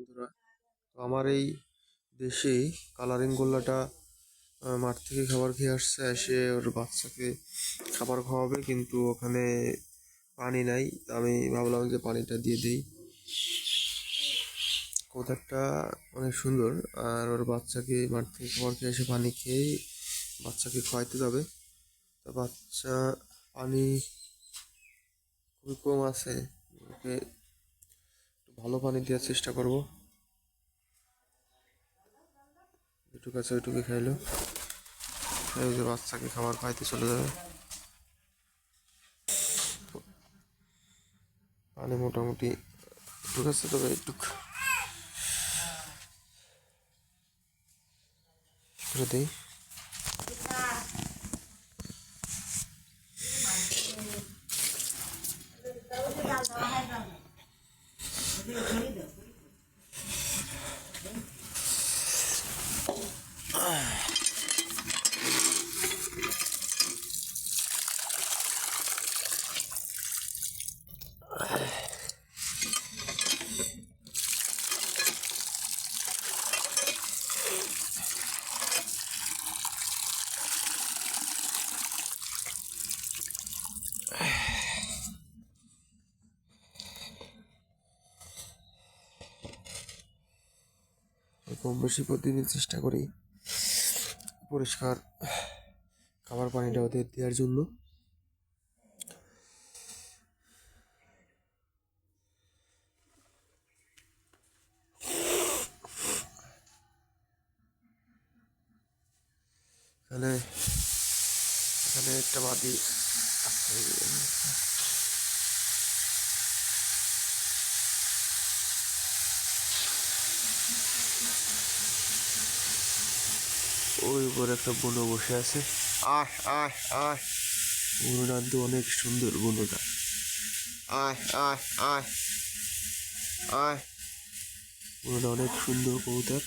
বন্ধুরা। তো আমার এই দেশে কালারিং গোল্লাটা মাঠ থেকে খাবার খেয়ে আসছে, এসে ওর বাচ্চাকে খাবার খাওয়াবে, কিন্তু ওখানে পানি নাই। আমি ভাবলাম যে পানিটা দিয়ে দিই। কবুতরটা অনেক সুন্দর, আর ওর বাচ্চাকে মাঠ থেকে খাবার খেয়ে এসে পানি খেয়েই বাচ্চাকে খাওয়াইতে যাবে। তো বাচ্চা পানি খুবই কম আছে, ওকে একটু ভালো পানি দেওয়ার চেষ্টা করব। যেটুকু আছে ওইটুকু খাইলো, এই যে বাচ্চাকে খাবার খাইতে চলে যাবে। পানি মোটামুটি একটু আছে, তবে একটু করে দিই। কম বেশি প্রতিদিন চেষ্টা করি পরিষ্কার খাবার পানিটা ওদের দেওয়ার জন্য। এখানে এখানে একটা বাদি আছে, ওই উপরে একটা বুনো বসে আছে। আয় আয় আয়, বুনোটা তো অনেক সুন্দর বুনোটা। আয় আয় আয় আয়, বুনোটা অনেক সুন্দর কবুতর।